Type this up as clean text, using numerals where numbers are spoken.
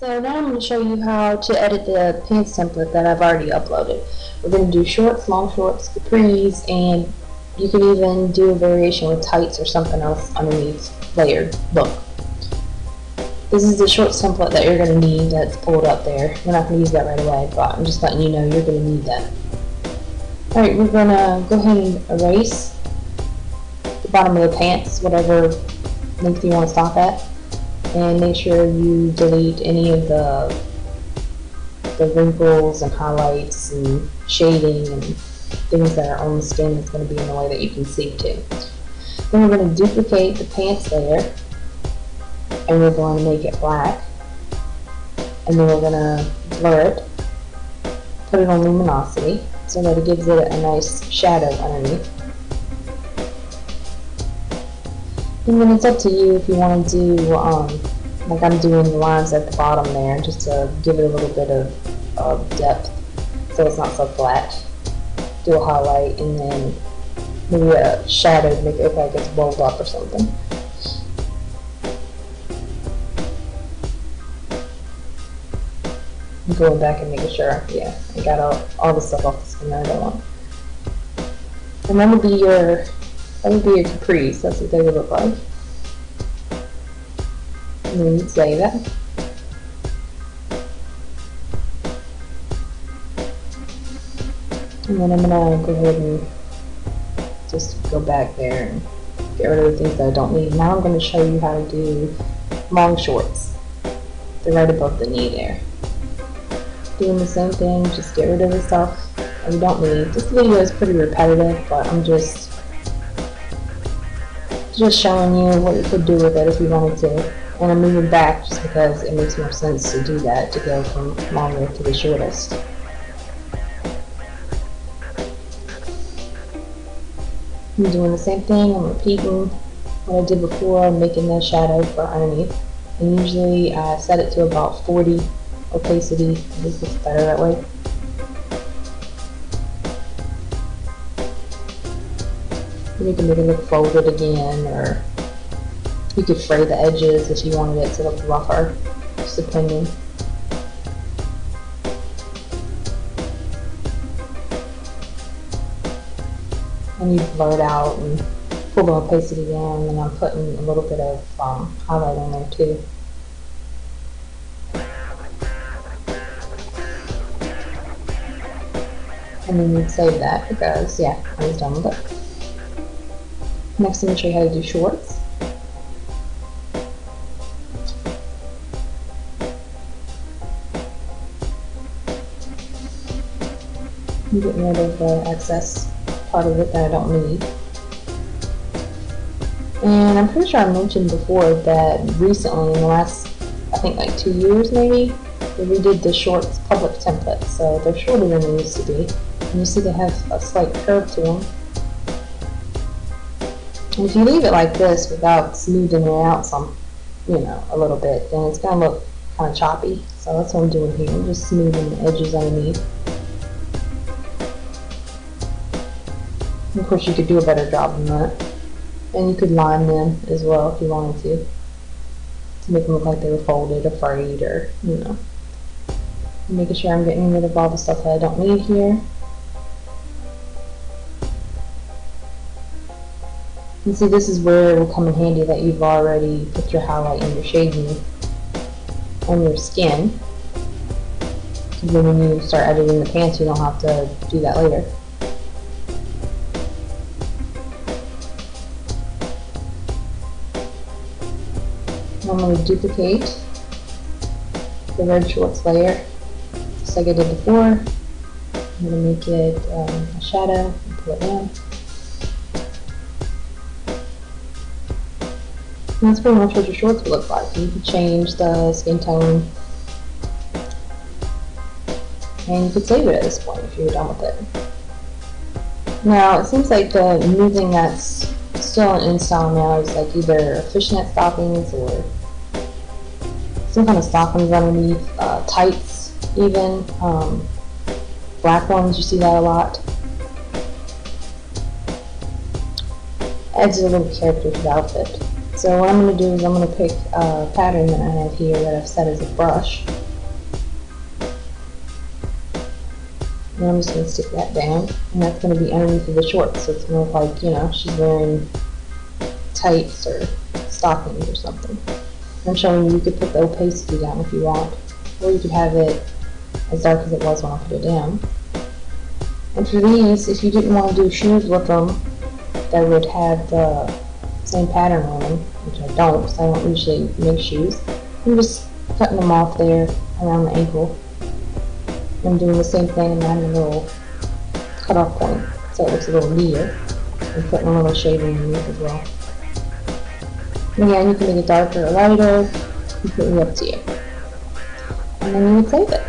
So now I'm going to show you how to edit the pants template that I've already uploaded. We're going to do shorts, long shorts, capris, and you can even do a variation with tights or something else underneath layered look. This is the shorts template that you're going to need that's pulled up there. We're not going to use that right away, but I'm just letting you know you're going to need that. Alright, we're going to go ahead and erase the bottom of the pants, whatever length you want to stop at. And make sure you delete any of the wrinkles and highlights and shading and things that are on the skin that's going to be in the way that you can see too. Then we're going to duplicate the pants layer and we're going to make it black, and then we're going to blur it, put it on luminosity so that it gives it a nice shadow underneath. And then it's up to you if you want to do, like I'm doing the lines at the bottom there, just to give it a little bit of depth so it's not so flat. Do a highlight and then maybe a shadow to make it look like it's rolled up or something. I'm going back and making sure, yeah, I got all the stuff off the skin that I don't want. And that would be your capris. That's what they would look like. And then you'd save it. And then I'm gonna go ahead and just go back there and get rid of the things that I don't need. Now I'm going to show you how to do long shorts. They're right above the knee there. Doing the same thing, just get rid of the stuff that you don't need. This video is pretty repetitive, but I'm just showing you what you could do with it if you wanted to. And I'm moving back just because it makes more sense to do that, to go from longer to the shortest. I'm doing the same thing. I'm repeating what I did before. I'm making the shadow for underneath. And usually I set it to about 40 opacity. This looks better that way. And you can make it look folded again, or you could fray the edges if you wanted it to look rougher, just depending. And you blur it out and pull the opacity down, and I'm putting a little bit of highlight on there too. And then you'd save that because, yeah, I was done with it. Next, I'm going to show you how to do shorts. I'm getting rid of the excess part of it that I don't need. And I'm pretty sure I mentioned before that recently, in the last, I think like 2 years maybe, they redid the shorts public template. So they're shorter than they used to be. And you see they have a slight curve to them. And if you leave it like this without smoothing it out some, a little bit, then it's going to look kind of choppy. So that's what I'm doing here. I'm just smoothing the edges underneath. And of course you could do a better job than that. And you could line them as well if you wanted to make them look like they were folded or frayed, or, making sure I'm getting rid of all the stuff that I don't need here. And see, this is where it will come in handy that you've already put your highlight and your shading on your skin. Because then when you start editing the pants, you don't have to do that later. I'm going to duplicate the red shorts layer, just like I did before. I'm going to make it a shadow and pull it down. And that's pretty much what your shorts would look like. You can change the skin tone, and you could save it at this point if you're done with it. Now, it seems like the new thing that's still in style now is like either fishnet stockings or some kind of stockings underneath, tights even, black ones, you see that a lot. Adds a little character to the outfit. So what I'm going to do is I'm going to pick a pattern that I have here that I've set as a brush. And I'm just going to stick that down, and that's going to be underneath of the shorts, so it's going to look like, you know, she's wearing tights or stockings or something. I'm showing you could put the opacity down if you want, or you could have it as dark as it was when I put it down. And for these, if you didn't want to do shoes with them that would have the same pattern on them, which I don't, because I don't usually make shoes, I'm just cutting them off there around the ankle. I'm doing the same thing and adding a little cutoff point so it looks a little neater, and putting a little shade underneath as well. And again, you can make it darker or lighter, completely up to you. And then you would save it.